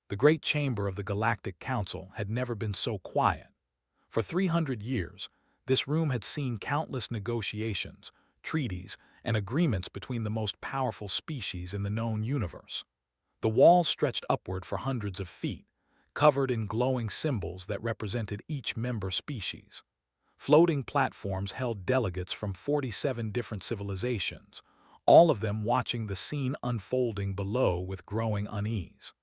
The great chamber of the Galactic Council had never been so quiet. For 300 years, this room had seen countless negotiations, treaties, and agreements between the most powerful species in the known universe. The walls stretched upward for hundreds of feet, covered in glowing symbols that represented each member species. Floating platforms held delegates from 47 different civilizations, all of them watching the scene unfolding below with growing unease.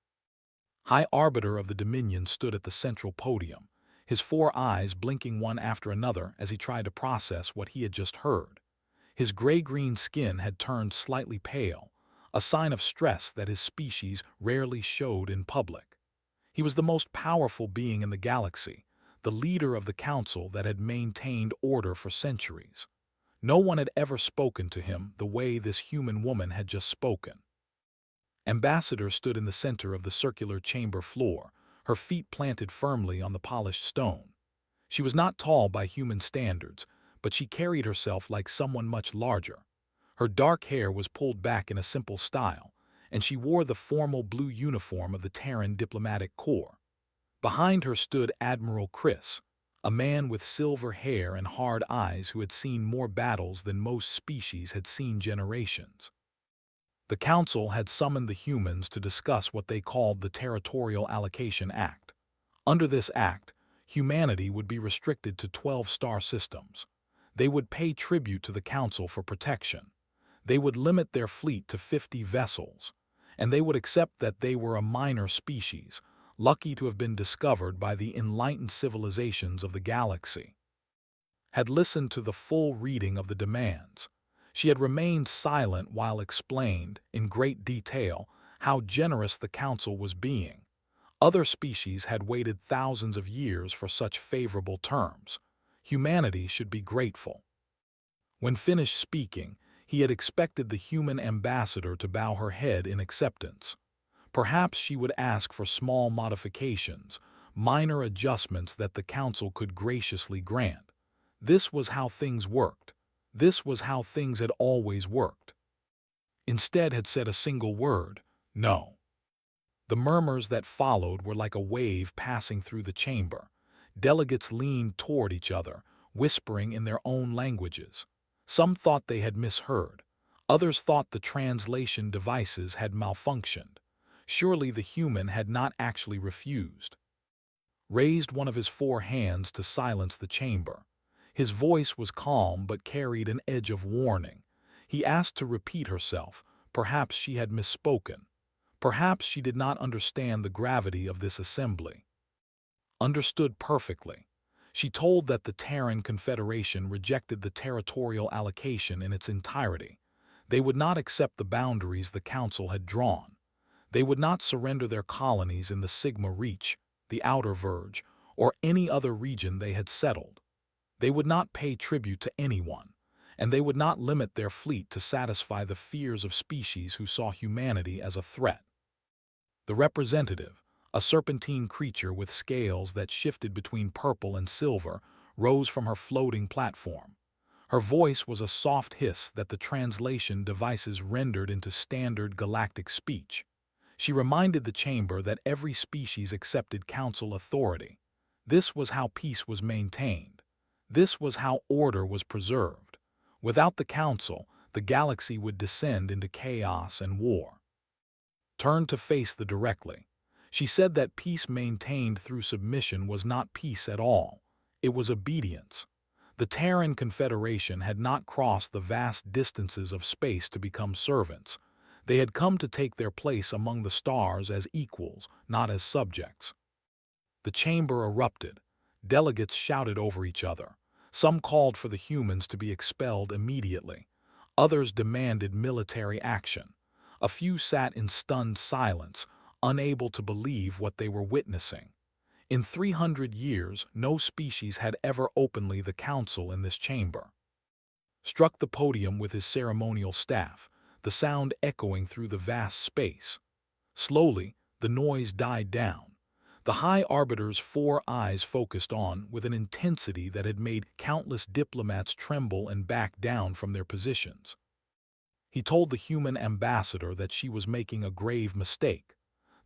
High Arbiter of the Dominion stood at the central podium, his four eyes blinking one after another as he tried to process what he had just heard. His gray-green skin had turned slightly pale, a sign of stress that his species rarely showed in public. He was the most powerful being in the galaxy, the leader of the council that had maintained order for centuries. No one had ever spoken to him the way this human woman had just spoken. Ambassador stood in the center of the circular chamber floor, her feet planted firmly on the polished stone. She was not tall by human standards, but she carried herself like someone much larger. Her dark hair was pulled back in a simple style, and she wore the formal blue uniform of the Terran Diplomatic Corps. Behind her stood Admiral Chris, a man with silver hair and hard eyes who had seen more battles than most species had seen generations. The Council had summoned the humans to discuss what they called the Territorial Allocation Act. Under this act, humanity would be restricted to 12 star systems. They would pay tribute to the Council for protection. They would limit their fleet to 50 vessels, and they would accept that they were a minor species, lucky to have been discovered by the enlightened civilizations of the galaxy. Had listened to the full reading of the demands. She had remained silent while explained, in great detail, how generous the Council was being. Other species had waited thousands of years for such favorable terms. Humanity should be grateful. When finished speaking, he had expected the human ambassador to bow her head in acceptance. Perhaps she would ask for small modifications, minor adjustments that the Council could graciously grant. This was how things worked. This was how things had always worked. Instead had said a single word, no. The murmurs that followed were like a wave passing through the chamber. Delegates leaned toward each other, whispering in their own languages. Some thought they had misheard. Others thought the translation devices had malfunctioned. Surely the human had not actually refused. Raised one of his four hands to silence the chamber. His voice was calm but carried an edge of warning. He asked to repeat herself. Perhaps she had misspoken. Perhaps she did not understand the gravity of this assembly. Understood perfectly. She told that the Terran Confederation rejected the territorial allocation in its entirety. They would not accept the boundaries the Council had drawn. They would not surrender their colonies in the Sigma Reach, the Outer Verge, or any other region they had settled. They would not pay tribute to anyone, and they would not limit their fleet to satisfy the fears of species who saw humanity as a threat. The representative, a serpentine creature with scales that shifted between purple and silver, rose from her floating platform. Her voice was a soft hiss that the translation devices rendered into standard galactic speech. She reminded the chamber that every species accepted Council authority. This was how peace was maintained. This was how order was preserved. Without the Council, the galaxy would descend into chaos and war. Turned to face the directly. She said that peace maintained through submission was not peace at all. It was obedience. The Terran Confederation had not crossed the vast distances of space to become servants. They had come to take their place among the stars as equals, not as subjects. The chamber erupted. Delegates shouted over each other. Some called for the humans to be expelled immediately. Others demanded military action. A few sat in stunned silence, unable to believe what they were witnessing. In 300 years, no species had ever openly the Council in this chamber. Struck the podium with his ceremonial staff, the sound echoing through the vast space. Slowly, the noise died down. The High Arbiter's four eyes focused on with an intensity that had made countless diplomats tremble and back down from their positions. He told the human ambassador that she was making a grave mistake.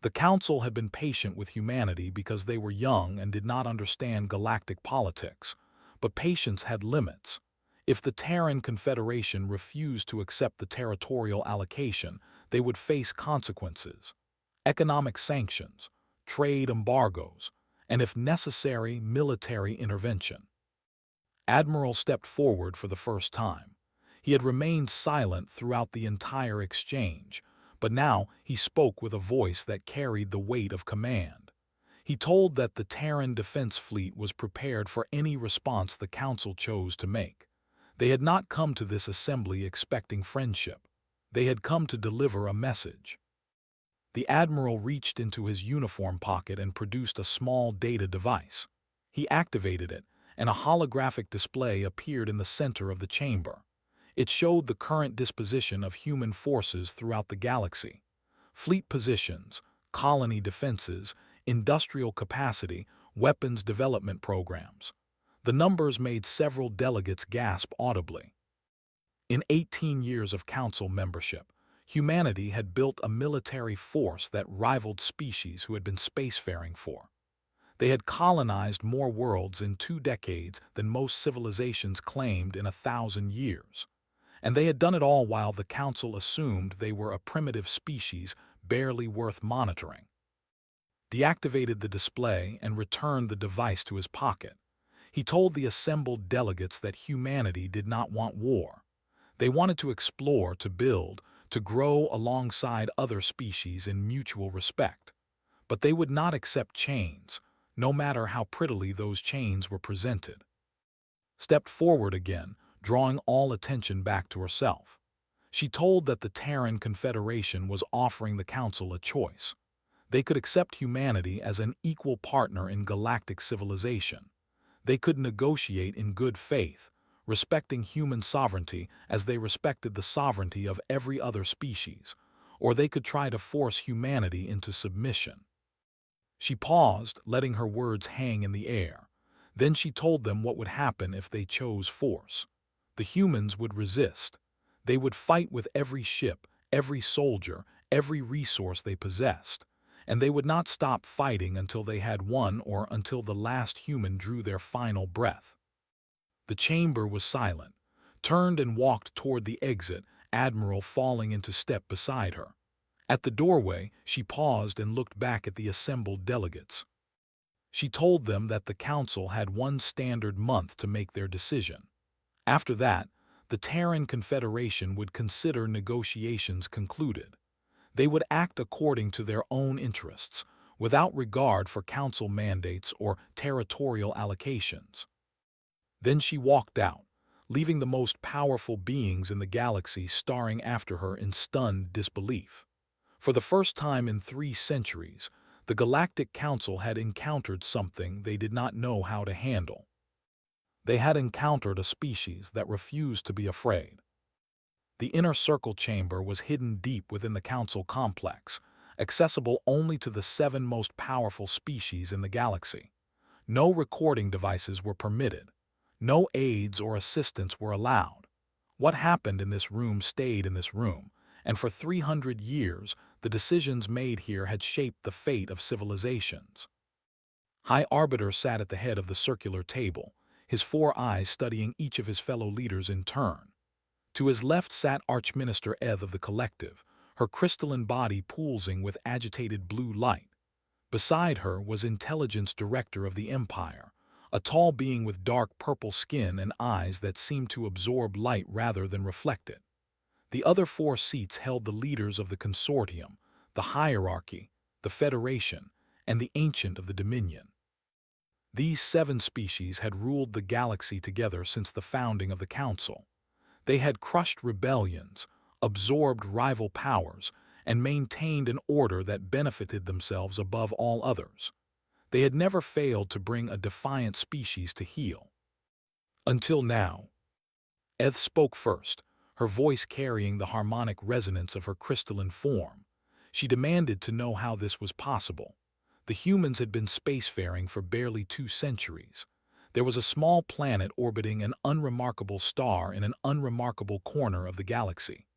The Council had been patient with humanity because they were young and did not understand galactic politics, but patience had limits. If the Terran Confederation refused to accept the territorial allocation, they would face consequences: economic sanctions, trade embargoes, and if necessary, military intervention. Admiral stepped forward for the first time. He had remained silent throughout the entire exchange, but now he spoke with a voice that carried the weight of command. He told that the Terran Defense Fleet was prepared for any response the Council chose to make. They had not come to this assembly expecting friendship. They had come to deliver a message. The Admiral reached into his uniform pocket and produced a small data device. He activated it, and a holographic display appeared in the center of the chamber. It showed the current disposition of human forces throughout the galaxy: fleet positions, colony defenses, industrial capacity, weapons development programs. The numbers made several delegates gasp audibly. In 18 years of Council membership, humanity had built a military force that rivaled species who had been spacefaring for. They had colonized more worlds in 2 decades than most civilizations claimed in 1,000 years. And they had done it all while the Council assumed they were a primitive species barely worth monitoring. Deactivated the display and returned the device to his pocket. He told the assembled delegates that humanity did not want war. They wanted to explore, to build, to grow alongside other species in mutual respect. But they would not accept chains, no matter how prettily those chains were presented. Stepped forward again, drawing all attention back to herself. She told that the Terran Confederation was offering the Council a choice. They could accept humanity as an equal partner in galactic civilization. They could negotiate in good faith, respecting human sovereignty as they respected the sovereignty of every other species, or they could try to force humanity into submission. She paused, letting her words hang in the air. Then she told them what would happen if they chose force. The humans would resist. They would fight with every ship, every soldier, every resource they possessed. And they would not stop fighting until they had won or until the last human drew their final breath. The chamber was silent. Turned and walked toward the exit, Admiral falling into step beside her. At the doorway, she paused and looked back at the assembled delegates. She told them that the Council had one standard month to make their decision. After that, the Terran Confederation would consider negotiations concluded. They would act according to their own interests, without regard for Council mandates or territorial allocations. Then she walked out, leaving the most powerful beings in the galaxy staring after her in stunned disbelief. For the first time in 3 centuries, the Galactic Council had encountered something they did not know how to handle. They had encountered a species that refused to be afraid. The inner circle chamber was hidden deep within the Council complex, accessible only to the 7 most powerful species in the galaxy. No recording devices were permitted. No aides or assistants were allowed. What happened in this room stayed in this room, and for 300 years, the decisions made here had shaped the fate of civilizations. High Arbiter sat at the head of the circular table, his 4 eyes studying each of his fellow leaders in turn. To his left sat Archminister Eth of the Collective, her crystalline body pulsing with agitated blue light. Beside her was Intelligence Director of the Empire, a tall being with dark purple skin and eyes that seemed to absorb light rather than reflect it. The other 4 seats held the leaders of the Consortium, the Hierarchy, the Federation, and the Ancient of the Dominion. These 7 species had ruled the galaxy together since the founding of the Council. They had crushed rebellions, absorbed rival powers, and maintained an order that benefited themselves above all others. They had never failed to bring a defiant species to heel. Until now. Eth spoke first, her voice carrying the harmonic resonance of her crystalline form. She demanded to know how this was possible. The humans had been spacefaring for barely 2 centuries. There was a small planet orbiting an unremarkable star in an unremarkable corner of the galaxy.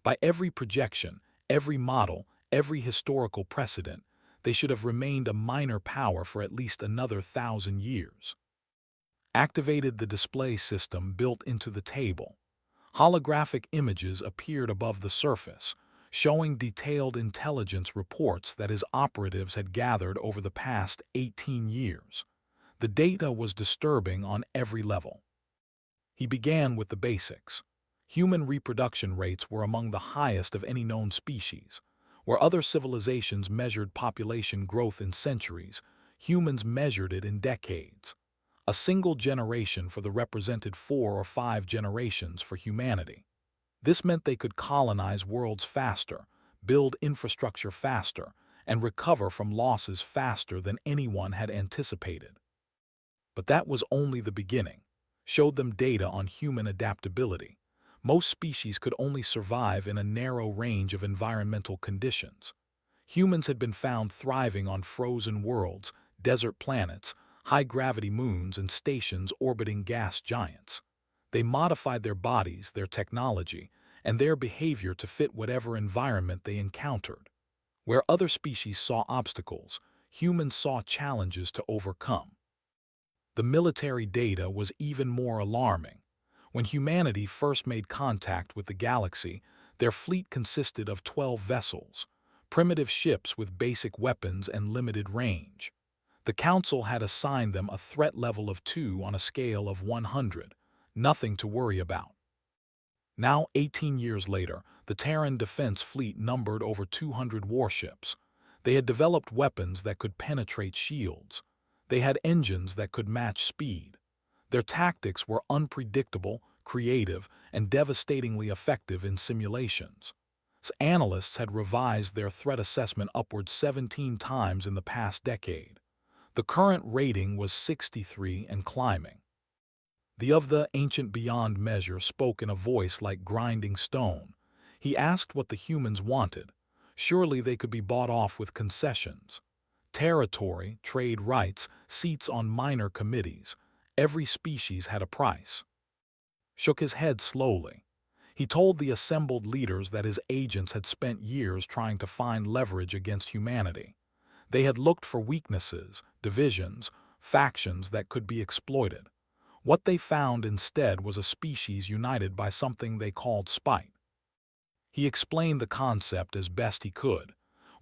By every projection, every model, every historical precedent, they should have remained a minor power for at least another 1,000 years. Activated the display system built into the table. Holographic images appeared above the surface, showing detailed intelligence reports that his operatives had gathered over the past 18 years. The data was disturbing on every level. He began with the basics. Human reproduction rates were among the highest of any known species. Where other civilizations measured population growth in centuries, humans measured it in decades. A single generation for the represented 4 or 5 generations for humanity. This meant they could colonize worlds faster, build infrastructure faster, and recover from losses faster than anyone had anticipated. But that was only the beginning. Showed them data on human adaptability. Most species could only survive in a narrow range of environmental conditions. Humans had been found thriving on frozen worlds, desert planets, high-gravity moons, and stations orbiting gas giants. They modified their bodies, their technology, and their behavior to fit whatever environment they encountered. Where other species saw obstacles, humans saw challenges to overcome. The military data was even more alarming. When humanity first made contact with the galaxy, their fleet consisted of 12 vessels, primitive ships with basic weapons and limited range. The Council had assigned them a threat level of 2 on a scale of 100, nothing to worry about. Now, 18 years later, the Terran Defense Fleet numbered over 200 warships. They had developed weapons that could penetrate shields. They had engines that could match speed. Their tactics were unpredictable, creative, and devastatingly effective in simulations. Analysts had revised their threat assessment upward 17 times in the past decade. The current rating was 63 and climbing. The of the ancient beyond measure spoke in a voice like grinding stone. He asked what the humans wanted. Surely they could be bought off with concessions. Territory, trade rights, seats on minor committees. Every species had a price. Shook his head slowly. He told the assembled leaders that his agents had spent years trying to find leverage against humanity. They had looked for weaknesses, divisions, factions that could be exploited. What they found instead was a species united by something they called spite. He explained the concept as best he could.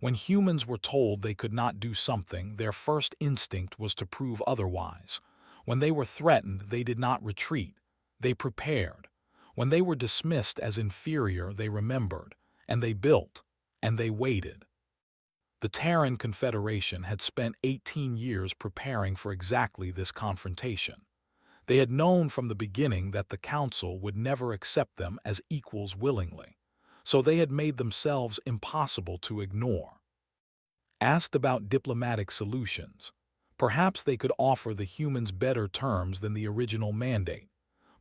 When humans were told they could not do something, their first instinct was to prove otherwise. When they were threatened, they did not retreat. They prepared. When they were dismissed as inferior, they remembered, and they built, and they waited. The Terran Confederation had spent 18 years preparing for exactly this confrontation. They had known from the beginning that the Council would never accept them as equals willingly, so they had made themselves impossible to ignore. Asked about diplomatic solutions, perhaps they could offer the humans better terms than the original mandate.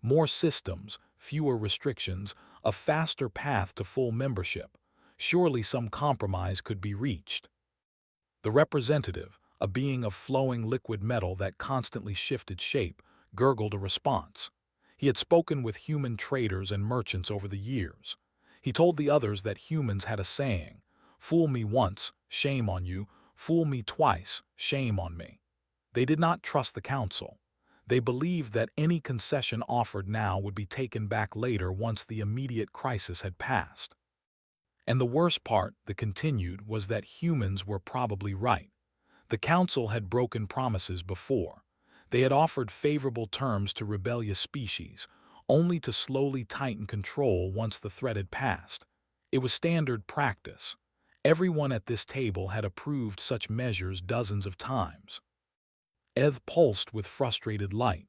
More systems, fewer restrictions, a faster path to full membership. Surely some compromise could be reached. The representative, a being of flowing liquid metal that constantly shifted shape, gurgled a response. He had spoken with human traders and merchants over the years. He told the others that humans had a saying, "Fool me once, shame on you. Fool me twice, shame on me." They did not trust the Council. They believed that any concession offered now would be taken back later once the immediate crisis had passed. And the worst part, the continued, was that humans were probably right. The Council had broken promises before. They had offered favorable terms to rebellious species, only to slowly tighten control once the threat had passed. It was standard practice. Everyone at this table had approved such measures dozens of times. Eth pulsed with frustrated light.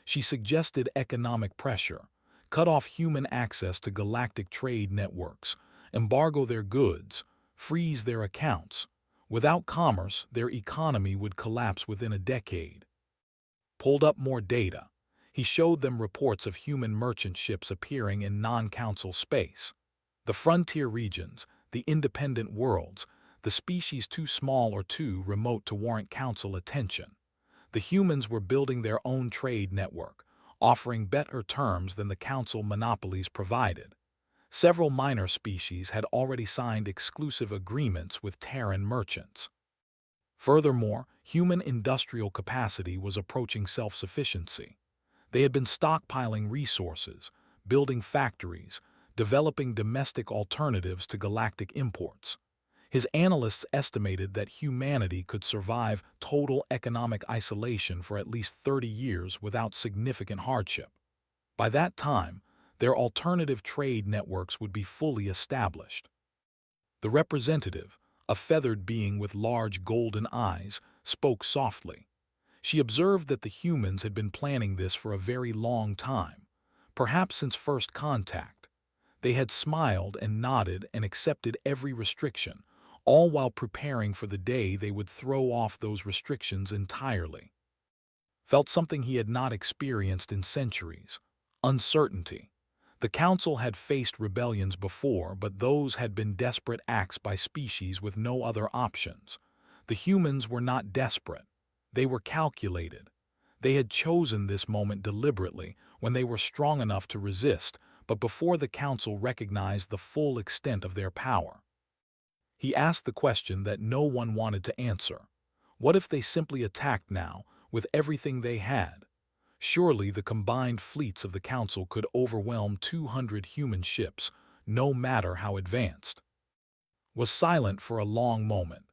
She suggested economic pressure, cut off human access to galactic trade networks, embargo their goods, freeze their accounts. Without commerce, their economy would collapse within a decade. Pulled up more data. He showed them reports of human merchant ships appearing in non-council space. The frontier regions, the independent worlds, the species too small or too remote to warrant council attention. The humans were building their own trade network, offering better terms than the council monopolies provided. Several minor species had already signed exclusive agreements with Terran merchants. Furthermore, human industrial capacity was approaching self-sufficiency. They had been stockpiling resources, building factories, developing domestic alternatives to galactic imports. His analysts estimated that humanity could survive total economic isolation for at least 30 years without significant hardship. By that time, their alternative trade networks would be fully established. The representative, a feathered being with large golden eyes, spoke softly. She observed that the humans had been planning this for a very long time, perhaps since first contact. They had smiled and nodded and accepted every restriction, all while preparing for the day they would throw off those restrictions entirely. Felt something he had not experienced in centuries: uncertainty. The Council had faced rebellions before, but those had been desperate acts by species with no other options. The humans were not desperate. They were calculated. They had chosen this moment deliberately when they were strong enough to resist, but before the Council recognized the full extent of their power. He asked the question that no one wanted to answer. What if they simply attacked now, with everything they had? Surely the combined fleets of the Council could overwhelm 200 human ships, no matter how advanced. Was silent for a long moment.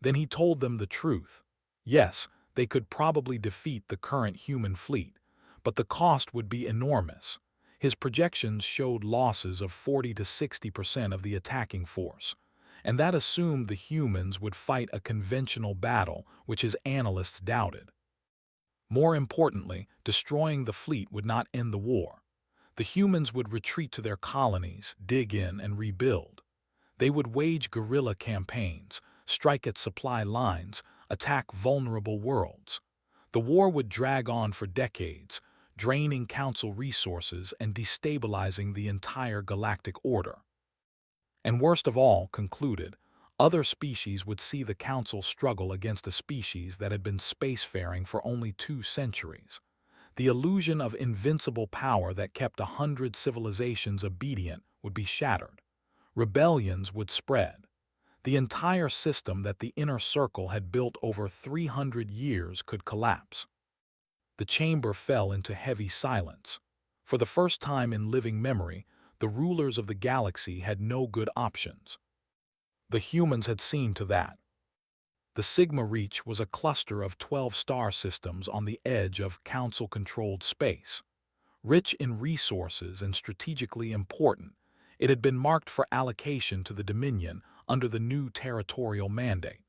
Then he told them the truth. Yes, they could probably defeat the current human fleet, but the cost would be enormous. His projections showed losses of 40 to 60% of the attacking force, and that assumed the humans would fight a conventional battle, which his analysts doubted. More importantly, destroying the fleet would not end the war. The humans would retreat to their colonies, dig in, and rebuild. They would wage guerrilla campaigns, strike at supply lines, attack vulnerable worlds. The war would drag on for decades, draining Council resources and destabilizing the entire galactic order. And worst of all, concluded, other species would see the Council struggle against a species that had been spacefaring for only 2 centuries. The illusion of invincible power that kept 100 civilizations obedient would be shattered. Rebellions would spread. The entire system that the Inner Circle had built over 300 years could collapse. The chamber fell into heavy silence. For the first time in living memory, the rulers of the galaxy had no good options. The humans had seen to that. The Sigma Reach was a cluster of 12 star systems on the edge of Council-controlled space. Rich in resources and strategically important, it had been marked for allocation to the Dominion under the new territorial mandate.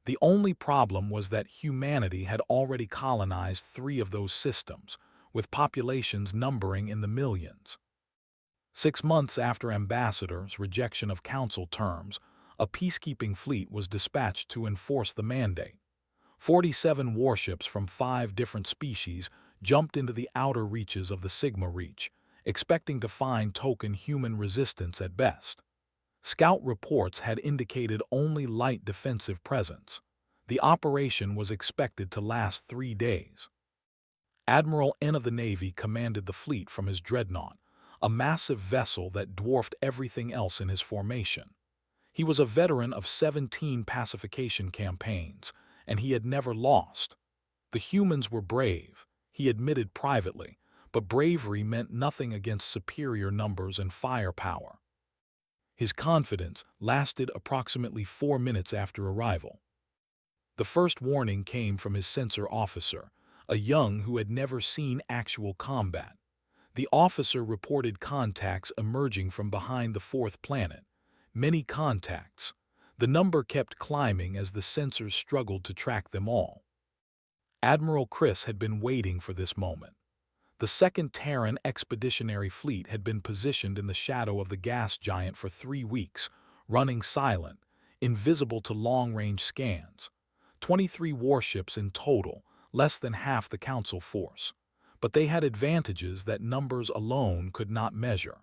The only problem was that humanity had already colonized 3 of those systems, with populations numbering in the millions. 6 months after Ambassador's rejection of Council terms, a peacekeeping fleet was dispatched to enforce the mandate. 47 warships from 5 different species jumped into the outer reaches of the Sigma Reach, expecting to find token human resistance at best. Scout reports had indicated only light defensive presence. The operation was expected to last 3 days. Admiral N of the Navy commanded the fleet from his dreadnought, a massive vessel that dwarfed everything else in his formation. He was a veteran of 17 pacification campaigns, and he had never lost. The humans were brave, he admitted privately, but bravery meant nothing against superior numbers and firepower. His confidence lasted approximately 4 minutes after arrival. The first warning came from his sensor officer, a young who had never seen actual combat. The officer reported contacts emerging from behind the 4th planet. Many contacts. The number kept climbing as the sensors struggled to track them all. Admiral Chris had been waiting for this moment. The 2nd Terran Expeditionary Fleet had been positioned in the shadow of the gas giant for 3 weeks, running silent, invisible to long-range scans. 23 warships in total, less than half the Council force. But they had advantages that numbers alone could not measure.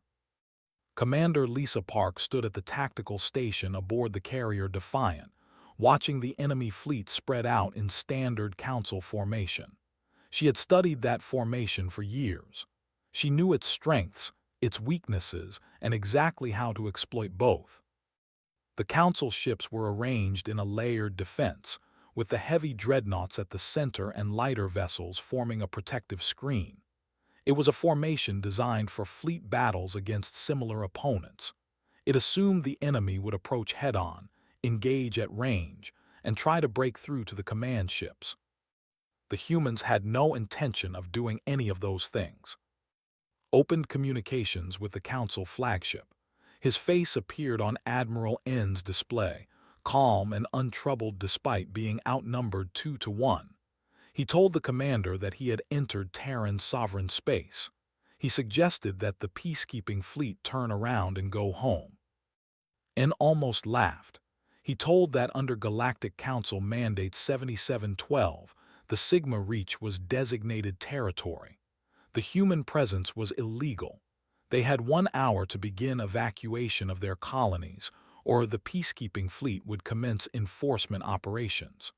Commander Lisa Park stood at the tactical station aboard the carrier Defiant, watching the enemy fleet spread out in standard Council formation. She had studied that formation for years. She knew its strengths, its weaknesses, and exactly how to exploit both. The Council ships were arranged in a layered defense, with the heavy dreadnoughts at the center and lighter vessels forming a protective screen. It was a formation designed for fleet battles against similar opponents. It assumed the enemy would approach head-on, engage at range, and try to break through to the command ships. The humans had no intention of doing any of those things. Opened communications with the Council flagship. His face appeared on Admiral N's display, calm and untroubled despite being outnumbered 2-1. He told the commander that he had entered Terran sovereign space. He suggested that the peacekeeping fleet turn around and go home. N almost laughed. He told that under Galactic Council Mandate 7712, the Sigma Reach was designated territory. The human presence was illegal. They had 1 hour to begin evacuation of their colonies, or the peacekeeping fleet would commence enforcement operations.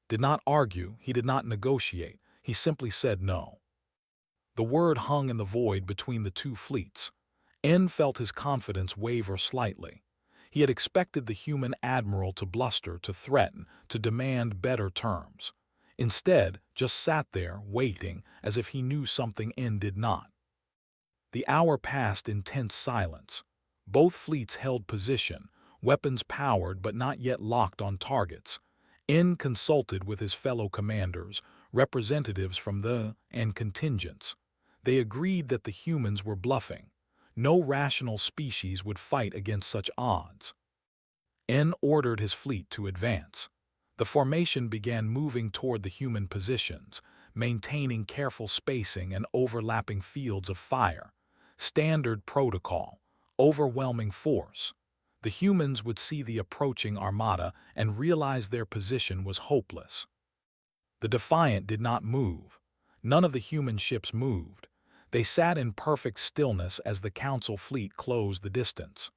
Did not argue, he did not negotiate, he simply said no. The word hung in the void between the two fleets. N felt his confidence waver slightly. He had expected the human admiral to bluster, to threaten, to demand better terms. Instead, just sat there, waiting, as if he knew something N did not. The hour passed in tense silence. Both fleets held position, weapons powered but not yet locked on targets. N consulted with his fellow commanders, representatives from the and contingents. They agreed that the humans were bluffing. No rational species would fight against such odds. N ordered his fleet to advance. The formation began moving toward the human positions, maintaining careful spacing and overlapping fields of fire. Standard protocol, overwhelming force. The humans would see the approaching armada and realize their position was hopeless. The Defiant did not move. None of the human ships moved. They sat in perfect stillness as the Council fleet closed the distance.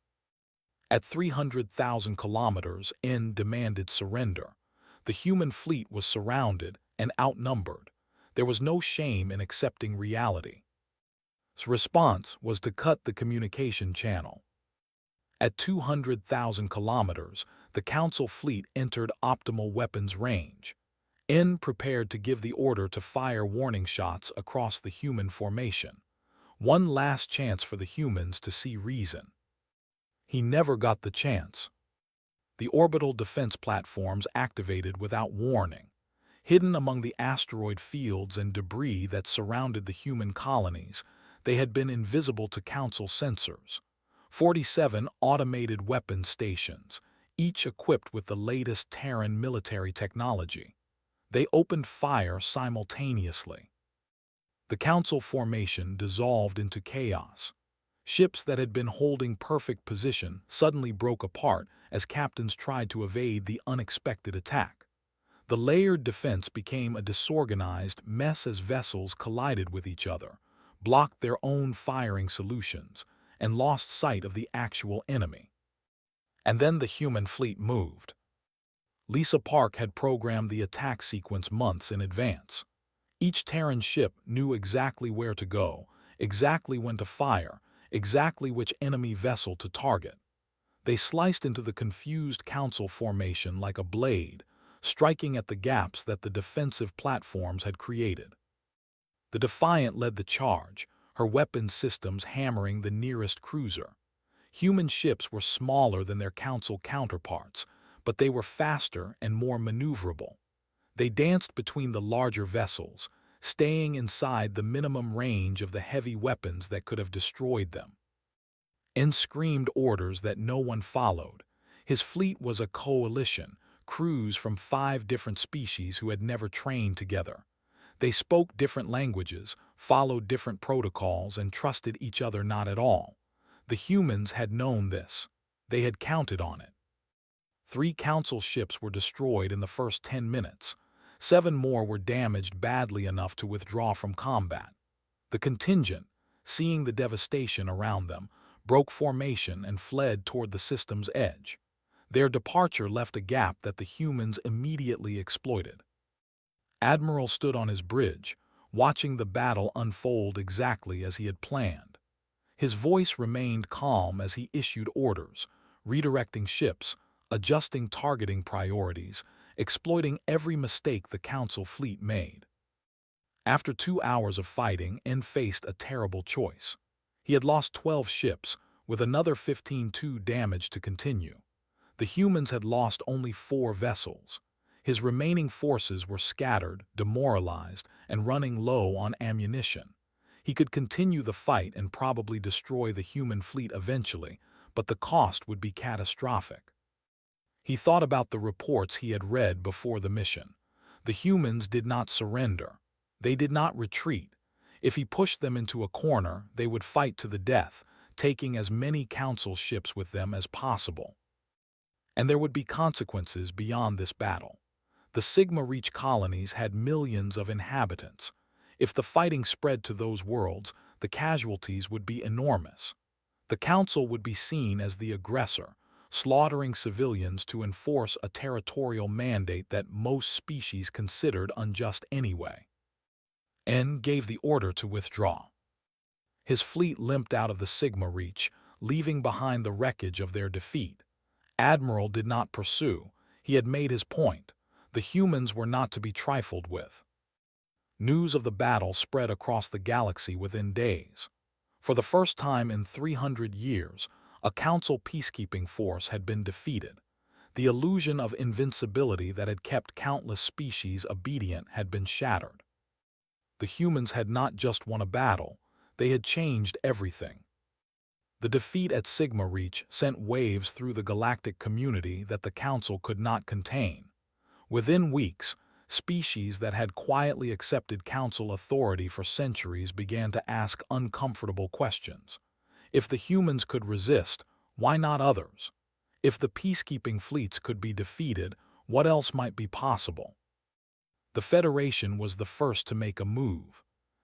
At 300,000 kilometers, N demanded surrender. The human fleet was surrounded and outnumbered. There was no shame in accepting reality. His response was to cut the communication channel. At 200,000 kilometers, the Council fleet entered optimal weapons range. N prepared to give the order to fire warning shots across the human formation. One last chance for the humans to see reason. He never got the chance. The orbital defense platforms activated without warning. Hidden among the asteroid fields and debris that surrounded the human colonies, they had been invisible to Council sensors. 47 automated weapon stations, each equipped with the latest Terran military technology. They opened fire simultaneously. The Council formation dissolved into chaos. Ships that had been holding perfect position suddenly broke apart as captains tried to evade the unexpected attack. The layered defense became a disorganized mess as vessels collided with each other, blocked their own firing solutions, and lost sight of the actual enemy. And then the human fleet moved. Lisa Park had programmed the attack sequence months in advance. Each Terran ship knew exactly where to go, exactly when to fire, exactly which enemy vessel to target. They sliced into the confused Council formation like a blade, striking at the gaps that the defensive platforms had created. The Defiant led the charge, her weapons systems hammering the nearest cruiser. Human ships were smaller than their Council counterparts, but they were faster and more maneuverable. They danced between the larger vessels, staying inside the minimum range of the heavy weapons that could have destroyed them. N screamed orders that no one followed. His fleet was a coalition, crews from 5 different species who had never trained together. They spoke different languages, followed different protocols, and trusted each other not at all. The humans had known this. They had counted on it. 3 Council ships were destroyed in the first 10 minutes. 7 more were damaged badly enough to withdraw from combat. The contingent, seeing the devastation around them, broke formation and fled toward the system's edge. Their departure left a gap that the humans immediately exploited. Admiral stood on his bridge, watching the battle unfold exactly as he had planned. His voice remained calm as he issued orders, redirecting ships, adjusting targeting priorities, exploiting every mistake the Council fleet made. After 2 hours of fighting, N faced a terrible choice. He had lost 12 ships, with another 15 too damaged to continue. The humans had lost only 4 vessels. His remaining forces were scattered, demoralized, and running low on ammunition. He could continue the fight and probably destroy the human fleet eventually, but the cost would be catastrophic. He thought about the reports he had read before the mission. The humans did not surrender. They did not retreat. If he pushed them into a corner, they would fight to the death, taking as many Council ships with them as possible. And there would be consequences beyond this battle. The Sigma Reach colonies had millions of inhabitants. If the fighting spread to those worlds, the casualties would be enormous. The Council would be seen as the aggressor, slaughtering civilians to enforce a territorial mandate that most species considered unjust anyway. N gave the order to withdraw. His fleet limped out of the Sigma Reach, leaving behind the wreckage of their defeat. Admiral did not pursue. He had made his point. The humans were not to be trifled with. News of the battle spread across the galaxy within days. For the first time in 300 years, a Council peacekeeping force had been defeated. The illusion of invincibility that had kept countless species obedient had been shattered. The humans had not just won a battle, they had changed everything. The defeat at Sigma Reach sent waves through the galactic community that the Council could not contain. Within weeks, species that had quietly accepted Council authority for centuries began to ask uncomfortable questions. If the humans could resist, why not others? If the peacekeeping fleets could be defeated, what else might be possible? The Federation was the first to make a move.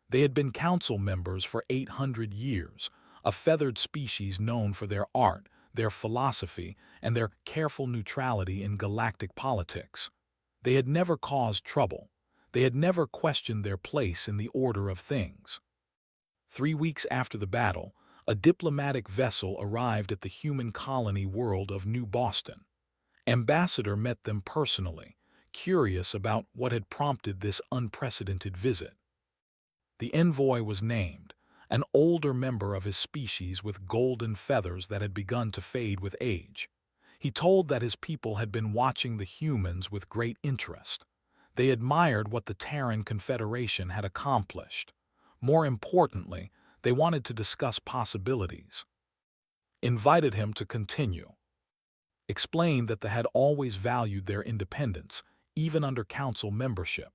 They had been Council members for 800 years, a feathered species known for their art, their philosophy, and their careful neutrality in galactic politics. They had never caused trouble. They had never questioned their place in the order of things. 3 weeks after the battle, a diplomatic vessel arrived at the human colony world of New Boston. Ambassador met them personally, curious about what had prompted this unprecedented visit. The envoy was named, an older member of his species with golden feathers that had begun to fade with age. He told that his people had been watching the humans with great interest. They admired what the Terran Confederation had accomplished. More importantly, they wanted to discuss possibilities. Invited him to continue. Explained that they had always valued their independence, even under Council membership.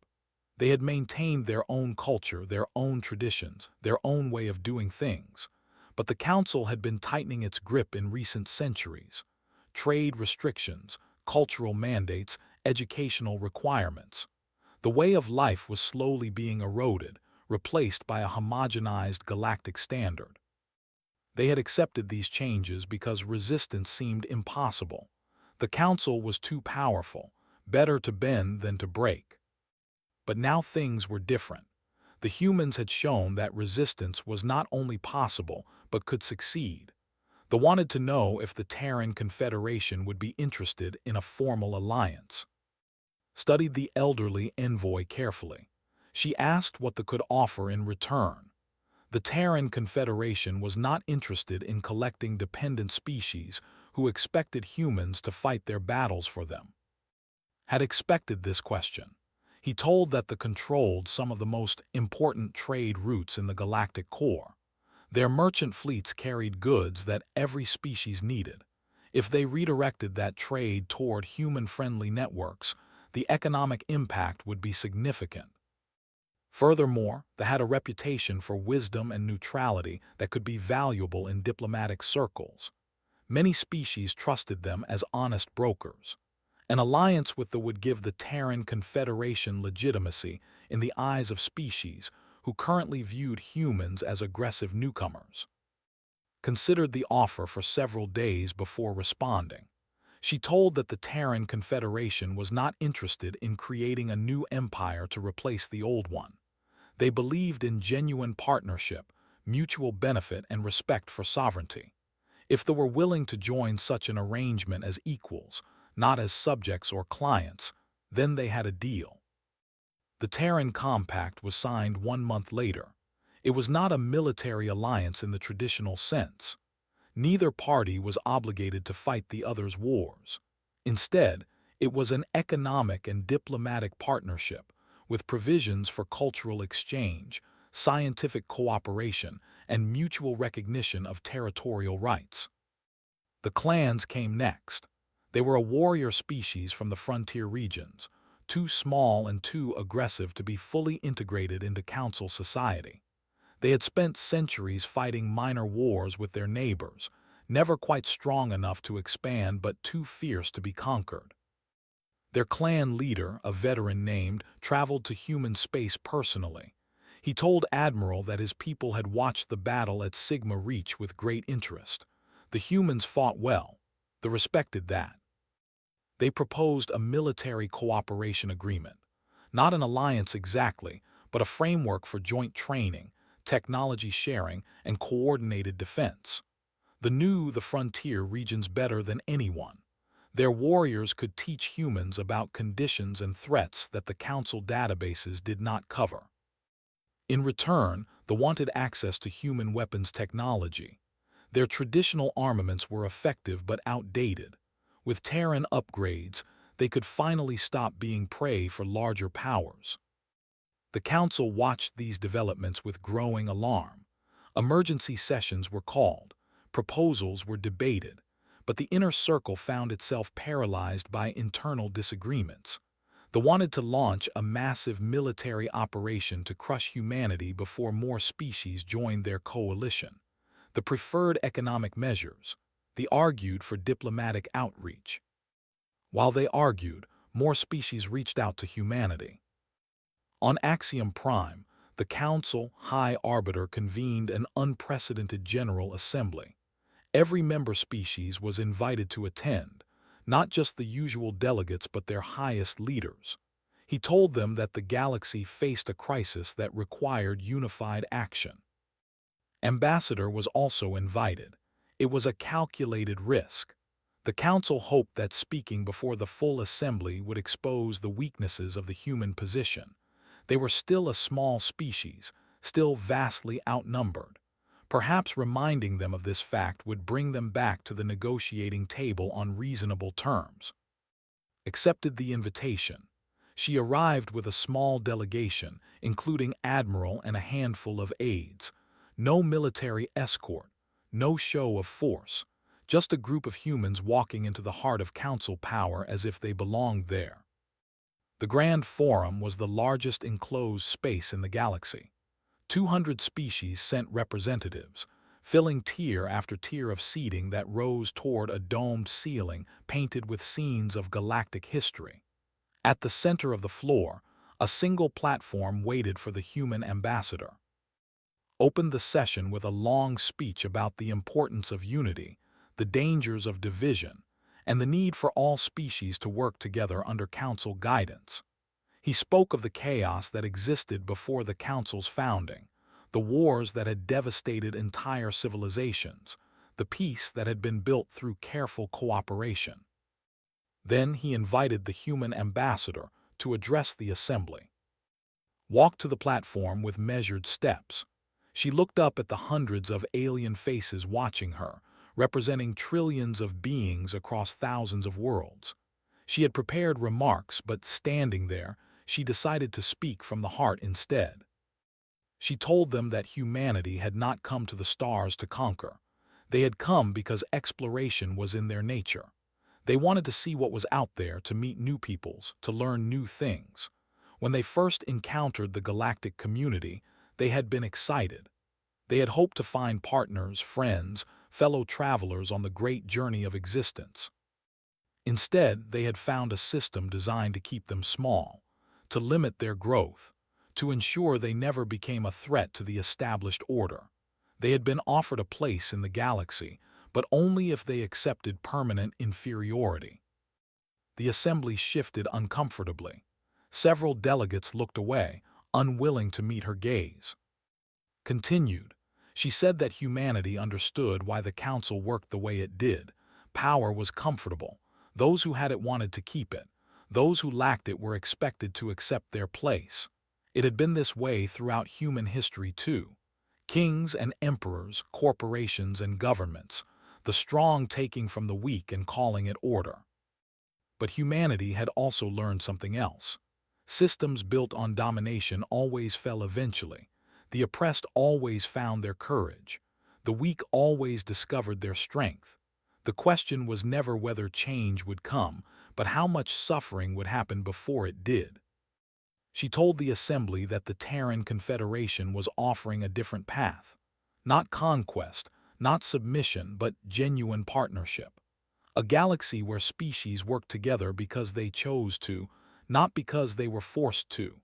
They had maintained their own culture, their own traditions, their own way of doing things. But the Council had been tightening its grip in recent centuries. Trade restrictions, cultural mandates, educational requirements. The way of life was slowly being eroded, replaced by a homogenized galactic standard. They had accepted these changes because resistance seemed impossible. The Council was too powerful, better to bend than to break. But now things were different. The humans had shown that resistance was not only possible, but could succeed. They wanted to know if the Terran Confederation would be interested in a formal alliance. Studied the elderly envoy carefully. She asked what they could offer in return. The Terran Confederation was not interested in collecting dependent species who expected humans to fight their battles for them. Had expected this question. He told that they controlled some of the most important trade routes in the galactic core. Their merchant fleets carried goods that every species needed. If they redirected that trade toward human-friendly networks, the economic impact would be significant. Furthermore, they had a reputation for wisdom and neutrality that could be valuable in diplomatic circles. Many species trusted them as honest brokers. An alliance with them would give the Terran Confederation legitimacy in the eyes of species who currently viewed humans as aggressive newcomers. Considered the offer for several days before responding. She told that the Terran Confederation was not interested in creating a new empire to replace the old one. They believed in genuine partnership, mutual benefit, and respect for sovereignty. If they were willing to join such an arrangement as equals, not as subjects or clients, Then they had a deal. The Terran Compact was signed 1 month later. It was not a military alliance in the traditional sense. Neither party was obligated to fight the other's wars. Instead, it was an economic and diplomatic partnership with provisions for cultural exchange, scientific cooperation, and mutual recognition of territorial rights. The clans came next. They were a warrior species from the frontier regions, too small and too aggressive to be fully integrated into council society. They had spent centuries fighting minor wars with their neighbors, never quite strong enough to expand but too fierce to be conquered. Their clan leader, a veteran named, traveled to human space personally. He told Admiral that his people had watched the battle at Sigma Reach with great interest. The humans fought well. They respected that. They proposed a military cooperation agreement. Not an alliance exactly, but a framework for joint training, technology sharing, and coordinated defense. They knew the frontier regions better than anyone. Their warriors could teach humans about conditions and threats that the Council databases did not cover. In return, they wanted access to human weapons technology. Their traditional armaments were effective but outdated. With Terran upgrades, they could finally stop being prey for larger powers. The Council watched these developments with growing alarm. Emergency sessions were called, proposals were debated, but the inner circle found itself paralyzed by internal disagreements. They wanted to launch a massive military operation to crush humanity before more species joined their coalition. They preferred economic measures. They argued for diplomatic outreach. While they argued, more species reached out to humanity. On Axiom Prime, the Council High Arbiter convened an unprecedented General Assembly. Every member species was invited to attend, not just the usual delegates but their highest leaders. He told them that the galaxy faced a crisis that required unified action. Ambassador was also invited. It was a calculated risk. The Council hoped that speaking before the full assembly would expose the weaknesses of the human position. They were still a small species, still vastly outnumbered. Perhaps reminding them of this fact would bring them back to the negotiating table on reasonable terms. Accepted the invitation. She arrived with a small delegation, including Admiral and a handful of aides. No military escort, no show of force, just a group of humans walking into the heart of Council power as if they belonged there. The Grand Forum was the largest enclosed space in the galaxy. 200 species sent representatives, filling tier after tier of seating that rose toward a domed ceiling painted with scenes of galactic history. At the center of the floor, a single platform waited for the human ambassador. Opened the session with a long speech about the importance of unity, the dangers of division, and the need for all species to work together under Council guidance. He spoke of the chaos that existed before the Council's founding, the wars that had devastated entire civilizations, the peace that had been built through careful cooperation. Then he invited the human ambassador to address the assembly. Walked to the platform with measured steps. She looked up at the hundreds of alien faces watching her, representing trillions of beings across thousands of worlds. She had prepared remarks, but standing there, she decided to speak from the heart instead. She told them that humanity had not come to the stars to conquer. They had come because exploration was in their nature. They wanted to see what was out there, to meet new peoples, to learn new things. When they first encountered the galactic community, they had been excited. They had hoped to find partners, friends, fellow travelers on the great journey of existence. Instead, they had found a system designed to keep them small, to limit their growth, to ensure they never became a threat to the established order. They had been offered a place in the galaxy, but only if they accepted permanent inferiority. The assembly shifted uncomfortably. Several delegates looked away, unwilling to meet her gaze. Continued. She said that humanity understood why the Council worked the way it did. Power was comfortable. Those who had it wanted to keep it. Those who lacked it were expected to accept their place. It had been this way throughout human history too. Kings and emperors, corporations and governments, the strong taking from the weak and calling it order. But humanity had also learned something else. Systems built on domination always fell eventually. The oppressed always found their courage. The weak always discovered their strength. The question was never whether change would come, but how much suffering would happen before it did. She told the assembly that the Terran Confederation was offering a different path. Not conquest, not submission, but genuine partnership. A galaxy where species worked together because they chose to, not because they were forced to.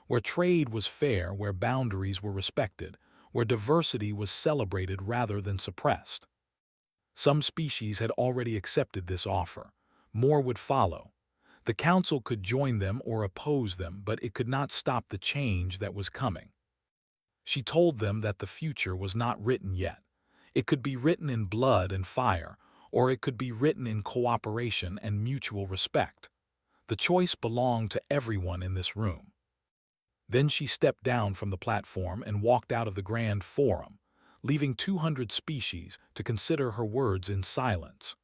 Where trade was fair, where boundaries were respected, where diversity was celebrated rather than suppressed. Some species had already accepted this offer. More would follow. The Council could join them or oppose them, but it could not stop the change that was coming. She told them that the future was not written yet. It could be written in blood and fire, or it could be written in cooperation and mutual respect. The choice belonged to everyone in this room. Then she stepped down from the platform and walked out of the grand forum, leaving 200 species to consider her words in silence.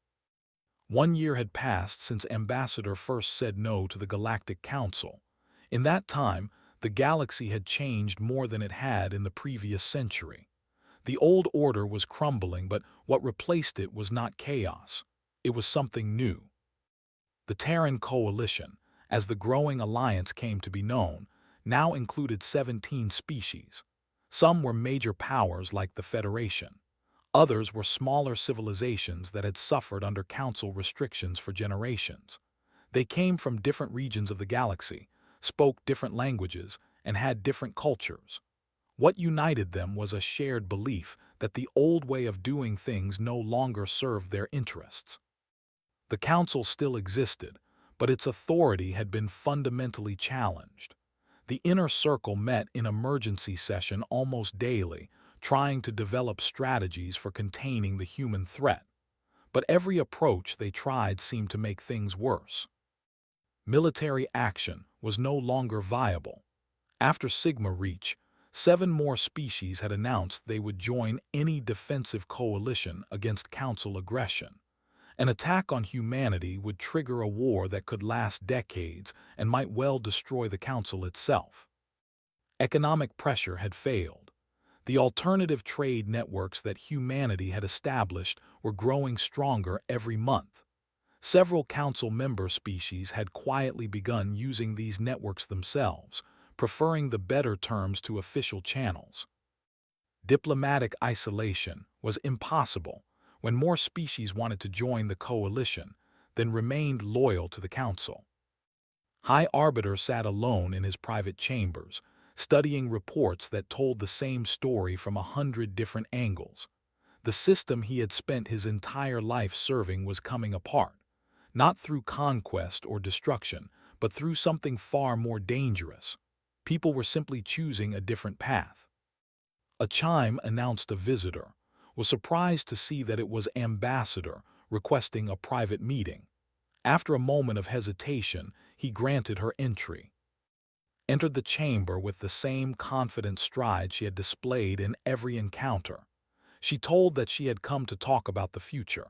1 year had passed since Ambassador first said no to the Galactic Council. In that time, the galaxy had changed more than it had in the previous century. The old order was crumbling, but what replaced it was not chaos. It was something new. The Terran Coalition, as the growing alliance came to be known, now included 17 species. Some were major powers like the Federation. Others were smaller civilizations that had suffered under Council restrictions for generations. They came from different regions of the galaxy, spoke different languages, and had different cultures. What united them was a shared belief that the old way of doing things no longer served their interests. The Council still existed, but its authority had been fundamentally challenged. The Inner Circle met in emergency session almost daily, trying to develop strategies for containing the human threat. But every approach they tried seemed to make things worse. Military action was no longer viable. After Sigma Reach, 7 more species had announced they would join any defensive coalition against Council aggression. An attack on humanity would trigger a war that could last decades and might well destroy the Council itself. Economic pressure had failed. The alternative trade networks that humanity had established were growing stronger every month. Several Council member species had quietly begun using these networks themselves, preferring the better terms to official channels. Diplomatic isolation was impossible when more species wanted to join the coalition than remained loyal to the Council. High Arbiter sat alone in his private chambers, studying reports that told the same story from 100 different angles. The system he had spent his entire life serving was coming apart, not through conquest or destruction, but through something far more dangerous. People were simply choosing a different path. A chime announced a visitor, was surprised to see that it was Ambassador requesting a private meeting. After a moment of hesitation, he granted her entry. Entered the chamber with the same confident stride she had displayed in every encounter. She told that she had come to talk about the future,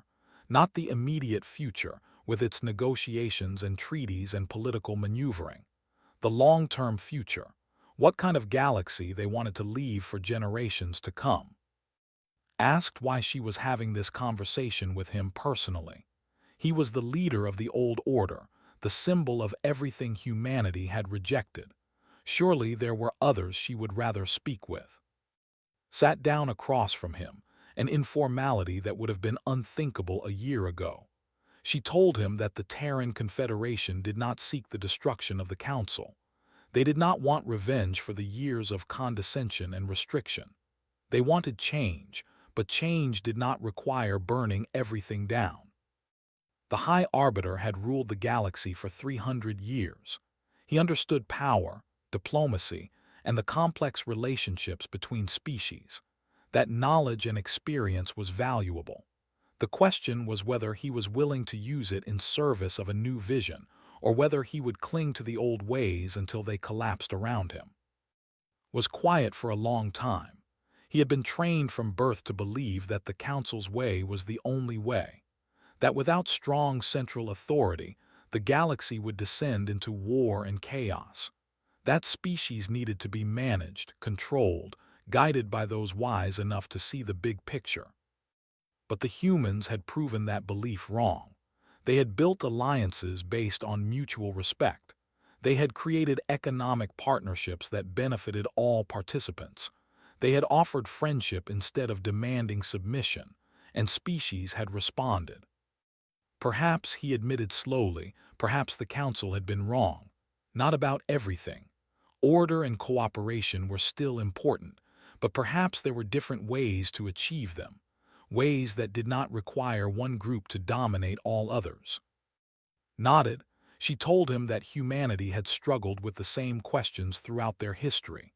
not the immediate future with its negotiations and treaties and political maneuvering. The long-term future, what kind of galaxy they wanted to leave for generations to come. Asked why she was having this conversation with him personally. He was the leader of the old order, the symbol of everything humanity had rejected. Surely there were others she would rather speak with. Sat down across from him, an informality that would have been unthinkable a year ago. She told him that the Terran Confederation did not seek the destruction of the Council. They did not want revenge for the years of condescension and restriction. They wanted change, but change did not require burning everything down. The High Arbiter had ruled the galaxy for 300 years. He understood power, diplomacy, and the complex relationships between species. That knowledge and experience was valuable. The question was whether he was willing to use it in service of a new vision, or whether he would cling to the old ways until they collapsed around him. Was quiet for a long time. He had been trained from birth to believe that the Council's way was the only way, that without strong central authority, the galaxy would descend into war and chaos. That species needed to be managed, controlled, guided by those wise enough to see the big picture. But the humans had proven that belief wrong. They had built alliances based on mutual respect. They had created economic partnerships that benefited all participants. They had offered friendship instead of demanding submission, and species had responded. Perhaps, he admitted slowly, perhaps the Council had been wrong. Not about everything. Order and cooperation were still important, but perhaps there were different ways to achieve them, ways that did not require one group to dominate all others. Nodded, she told him that humanity had struggled with the same questions throughout their history.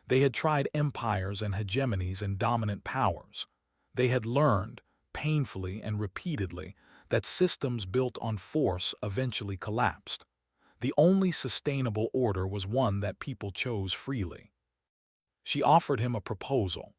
They had tried empires and hegemonies and dominant powers. They had learned, painfully and repeatedly, that systems built on force eventually collapsed. The only sustainable order was one that people chose freely. She offered him a proposal.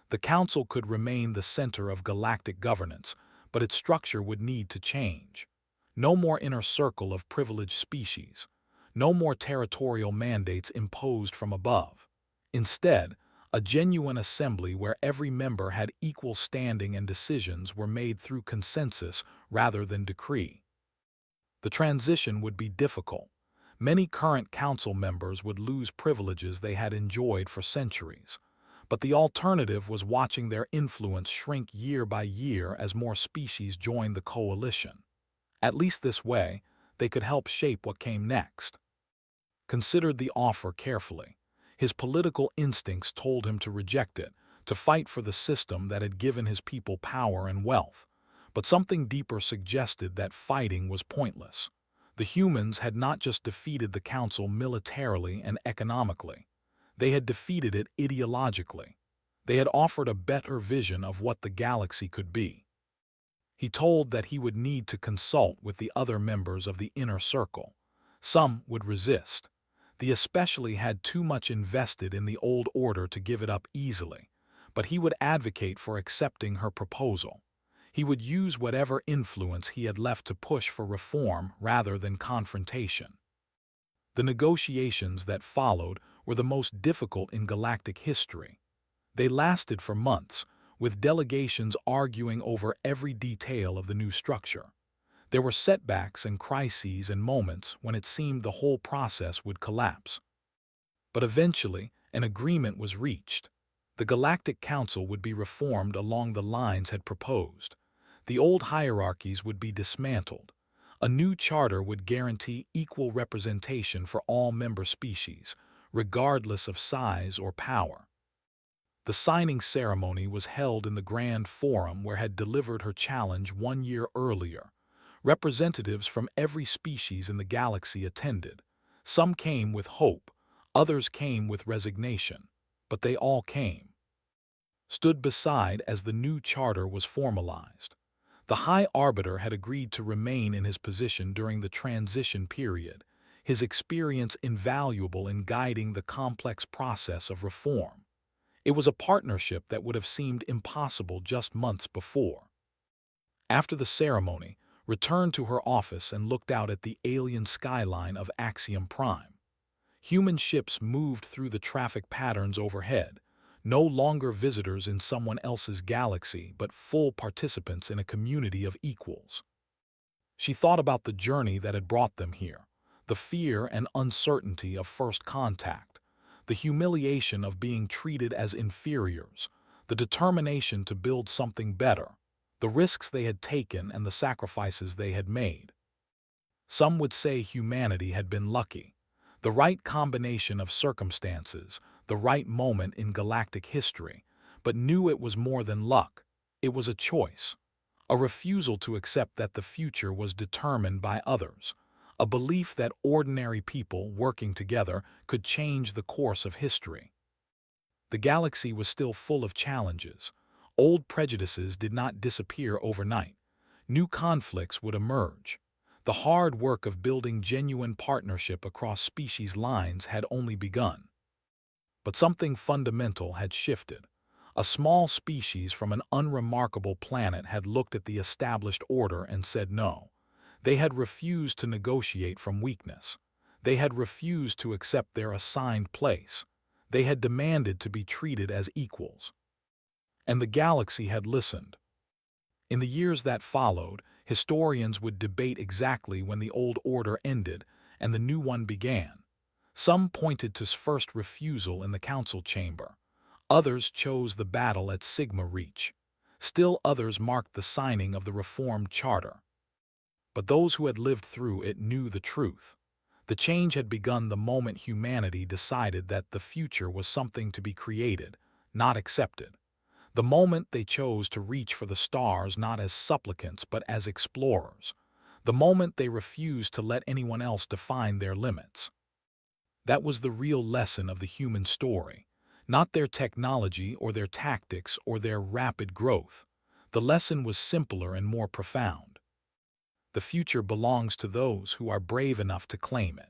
The Council could remain the center of galactic governance, but its structure would need to change. No more inner circle of privileged species. No more territorial mandates imposed from above. Instead, a genuine assembly where every member had equal standing and decisions were made through consensus rather than decree. The transition would be difficult. Many current council members would lose privileges they had enjoyed for centuries. But the alternative was watching their influence shrink year by year as more species joined the coalition. At least this way, they could help shape what came next. Considered the offer carefully. His political instincts told him to reject it, to fight for the system that had given his people power and wealth. But something deeper suggested that fighting was pointless. The humans had not just defeated the Council militarily and economically. They had defeated it ideologically. They had offered a better vision of what the galaxy could be. He told that he would need to consult with the other members of the inner circle. Some would resist. The especially had too much invested in the old order to give it up easily, but he would advocate for accepting her proposal. He would use whatever influence he had left to push for reform rather than confrontation. The negotiations that followed were the most difficult in galactic history. They lasted for months, with delegations arguing over every detail of the new structure. There were setbacks and crises and moments when it seemed the whole process would collapse. But eventually, an agreement was reached. The Galactic Council would be reformed along the lines had proposed. The old hierarchies would be dismantled. A new charter would guarantee equal representation for all member species, regardless of size or power. The signing ceremony was held in the Grand Forum where had delivered her challenge 1 year earlier. Representatives from every species in the galaxy attended. Some came with hope, others came with resignation, but they all came. Stood beside as the new charter was formalized. The High Arbiter had agreed to remain in his position during the transition period, his experience invaluable in guiding the complex process of reform. It was a partnership that would have seemed impossible just months before. After the ceremony, returned to her office and looked out at the alien skyline of Axiom Prime. Human ships moved through the traffic patterns overhead, no longer visitors in someone else's galaxy, but full participants in a community of equals. She thought about the journey that had brought them here, the fear and uncertainty of first contact, the humiliation of being treated as inferiors, the determination to build something better, the risks they had taken and the sacrifices they had made. Some would say humanity had been lucky. The right combination of circumstances, the right moment in galactic history, but knew it was more than luck. It was a choice, a refusal to accept that the future was determined by others, a belief that ordinary people working together could change the course of history. The galaxy was still full of challenges. Old prejudices did not disappear overnight. New conflicts would emerge. The hard work of building genuine partnership across species lines had only begun. But something fundamental had shifted. A small species from an unremarkable planet had looked at the established order and said no. They had refused to negotiate from weakness. They had refused to accept their assigned place. They had demanded to be treated as equals. And the galaxy had listened. In the years that followed, historians would debate exactly when the old order ended and the new one began. Some pointed to first refusal in the council chamber. Others chose the battle at Sigma Reach. Still others marked the signing of the Reformed Charter. But those who had lived through it knew the truth. The change had begun the moment humanity decided that the future was something to be created, not accepted. The moment they chose to reach for the stars not as supplicants but as explorers. The moment they refused to let anyone else define their limits. That was the real lesson of the human story, not their technology or their tactics or their rapid growth. The lesson was simpler and more profound. The future belongs to those who are brave enough to claim it.